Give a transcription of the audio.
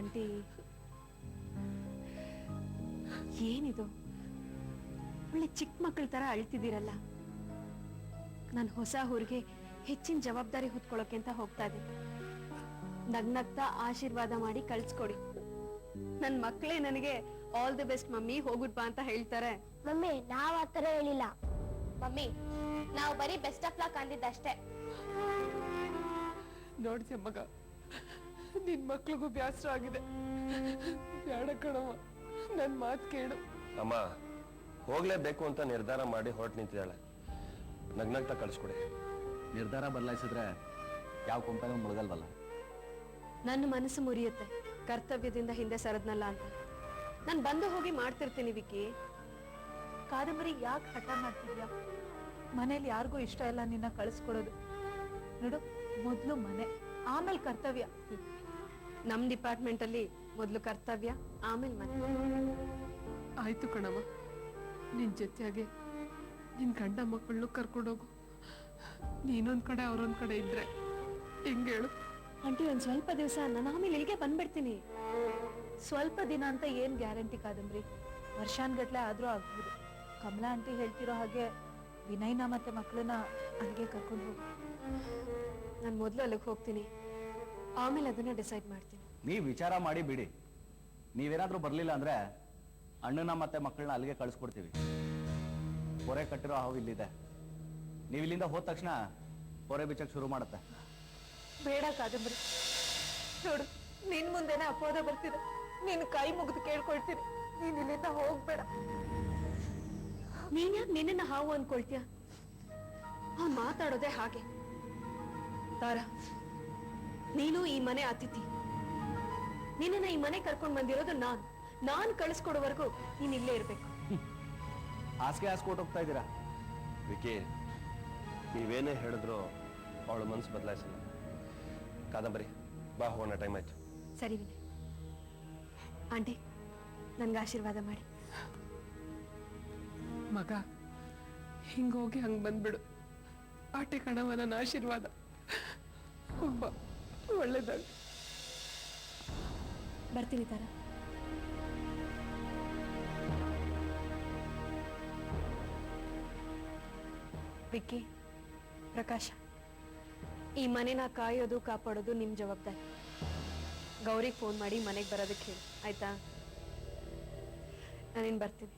Aunty, ಏನಿದು ಒಳ್ಳೆ ಚಿಕ್ಕ ಮಕ್ಕಳ ತರ ಅಳ್ತಿದ್ದೀರಲ್ಲ? ನಾನು ಹೊಸ ಊರಿಗೆ ಹೆಚ್ಚಿನ ಜವಾಬ್ದಾರಿ ಹೊತ್ಕೊಳ್ಳೋಕೆ ಅಂತ ಹೋಗ್ತಾ ಇದ್ದೀನಿ. ನಗ್ನಗ್ತಾ ಆಶೀರ್ವಾದ ಮಾಡಿ ಕಳ್ಸ್ಕೊಡಿ. ನನ್ ಮಕ್ಕಳೇ ನನಗೆ ಆಲ್ ದಿ ಬೆಸ್ಟ್ ಮಮ್ಮಿ, ಹೋಗುಡ್ ಬಾ ಅಂತ ಹೇಳ್ತಾರೆ. ಮಮ್ಮಿ, ನಾವ್ ಆತರ ಹೇಳಿಲ್ಲ. ಮಮ್ಮಿ, ನಾವು ಬರೀ ಬೆಸ್ಟ್ ಆಫ್ ಲಕ್ ಅಂದಿದ್ದಷ್ಟೇ. ನೋಡ್ತಿ ಮಗ, ನಿನ್ ಮಕ್ಳಿಗೂ ಬ್ಯಾಸರ ಆಗಿದೆ. ಬೇಡ ಕಣವ, ನನ್ ಮಾತ್ ಕೇಳು. ಅಮ್ಮ ಹೋಗ್ಲೇಬೇಕು ಅಂತ ನಿರ್ಧಾರ ಮಾಡಿ ಹೊರಟು ನಿಂತಿದ್ದಾಳೆ. ನಗ್ನಗ್ತಾ ಕಳ್ಸ್ಕೊಡಿ. ನಿರ್ಧಾರ ಬದಲಾಯಿಸಿದ್ರೆ ಯಾವ ಕೊಂಪೆನೂ ಮುಳುಗಲ್ವಲ್ಲ. ನನ್ನ ಮನಸ್ಸು ಮುರಿಯುತ್ತೆ ಕರ್ತವ್ಯದಿಂದ ಹಿಂದೆ ಸರದ್ನಲ್ಲ ಅಂತ. ನಾನು ಬಂದು ಹೋಗಿ ಮಾಡ್ತಿರ್ತೀನಿ. ವಿಕಿ, ಕಾದಂಬರಿ ಯಾಕೆ ಹಠ ಮಾಡ್ತಿದ್ಯಾ? ಮನೇಲಿ ಯಾರಿಗೂ ಇಷ್ಟ ಇಲ್ಲ ನಿನ್ನ ಕಳಿಸ್ಕೊಡೋದು. ನೋಡು, ಮೊದ್ಲು ಮನೆ, ಆಮೇಲೆ ಕರ್ತವ್ಯ. ನಮ್ ಡಿಪಾರ್ಟ್ಮೆಂಟ್ ಅಲ್ಲಿ ಮೊದ್ಲು ಕರ್ತವ್ಯ, ಆಮೇಲೆ ಮನೆ. ಆಯ್ತು ಕಣವ, ನಿನ್ ಜೊತೆಯಾಗೆ ನಿನ್ ಗಂಡ ಮಕ್ಕಳನ್ನು ಕರ್ಕೊಂಡೋಗು. ನೀನೊಂದ್ ಕಡೆ ಅವ್ರೊಂದ್ ಕಡೆ ಇದ್ರೆ ಹೆಂಗೇಳು? ಆಂಟಿ, ಒಂದ್ ಸ್ವಲ್ಪ ದಿವಸ ನಾನು ಆಮೇಲೆ ಇಲ್ಲಿಗೆ ಬಂದ್ಬಿಡ್ತೀನಿ. ಸ್ವಲ್ಪ ದಿನ ಅಂತ ಏನ್ ಗ್ಯಾರಂಟಿ ಕಾದಂಬರಿ? ವರ್ಷಾನ್ಗಟ್ಲೆ ಆದ್ರೂ ಆಗ್ಬೋದು. ಕಮಲಾ ಆಂಟಿ ಹೇಳ್ತಿರೋ ಹಾಗೆ ವಿನಯ್ನ ಮತ್ತೆ ಮಕ್ಕಳನ್ನ ಅಲ್ಲಿಗೆ ಕರ್ಕೊಂಡು ಹೋಗು. ನಾನು ಮೊದ್ಲು ಅಲ್ಲಿಗೆ ಹೋಗ್ತೀನಿ, ಆಮೇಲೆ ಅದನ್ನ ಡಿಸೈಡ್ ಮಾಡ್ತೀನಿ. ನೀವ್ ವಿಚಾರ ಮಾಡಿ ಬಿಡಿ. ನೀವೇನಾದ್ರೂ ಬರ್ಲಿಲ್ಲ ಅಂದ್ರೆ ಅಣ್ಣನ ಮತ್ತೆ ಮಕ್ಕಳನ್ನ ಅಲ್ಲಿಗೆ ಕಳಿಸ್ಕೊಡ್ತೀವಿ. ಹೊರೆ ಕಟ್ಟಿರೋ ಹಾವು ಇಲ್ಲಿದೆ. ನೀವು ಇಲ್ಲಿಂದ ಹೋದ ತಕ್ಷಣ ಹೊರೆ ಬಿಚ್ಚಕ್ ಶುರು ಮಾಡುತ್ತೆ. ಬೇಡ ಕಾದಂಬರಿ, ನೋಡು, ನಿನ್ ಮುಂದೆನೆ ಅಪವಾದ ಬರ್ತಿದೆ. ನೀನು ಕೈ ಮುಗಿದು ಕೇಳ್ಕೊಳ್ತೀನಿ, ನೀನ್ ಇಲ್ಲಿಂದ ಹೋಗ್ಬೇಡ. ನೀನ್ ಯಾಕೆ ನಿನ್ನ ಹಾವು ಅನ್ಕೊಳ್ತೀಯ? ಅವ್ನು ಮಾತಾಡೋದೇ ಹಾಗೆ. ತಾರ, ನೀನು ಈ ಮನೆ ಅತಿಥಿ. ನಿನ್ನ ಈ ಮನೆ ಕರ್ಕೊಂಡ್ ಬಂದಿರೋದು ನಾನ್ ಕಳಿಸ್ಕೊಡೋವರೆಗೂ ನೀನ್ ಇಲ್ಲೇ ಇರ್ಬೇಕು. ಹಾಸಿಗೆ ಹಾಸ್ಕೊಟ್ಟು ಹೋಗ್ತಾ ಇದ್ದೀರಾ? ವಿಕಿ, ನೀವೇನೇ ಹೇಳಿದ್ರು ಅವಳ ಮನಸ್ಸು ಬದಲಾಯಿಸಲ್ಲ. ಕಾದಂಬರಿ, ಬಾ ಹೋಗೋಣ, ಟೈಮ್ ಆಯ್ತು. ಸರಿ ವಿನಯ್. ಆಂಟಿ, ನನ್ಗೆ ಆಶೀರ್ವಾದ ಮಾಡಿ. ಮಗ, ಹಿಂಗೋಗಿ ಹಂಗ್ ಬಂದ್ಬಿಡು. ಆಟೆ ಕಣವ, ನನ್ನ ಆಶೀರ್ವಾದ. ಒಬ್ಬ ಒಳ್ಳೇದಾಗ ಬರ್ತೀನಿ ತಾರ. ವಿಕ್ಕಿ, ಪ್ರಕಾಶ, ಈ ಮನೆನ ಕಾಯೋದು ಕಾಪಾಡೋದು ನಿಮ್ ಜವಾಬ್ದಾರಿ. ಗೌರಿಗೆ ಫೋನ್ ಮಾಡಿ ಮನೆಗೆ ಬರೋದಕ್ಕೆ ಹೇಳಿ, ಆಯ್ತಾ? ನಾನೇನ್ ಬರ್ತೀನಿ.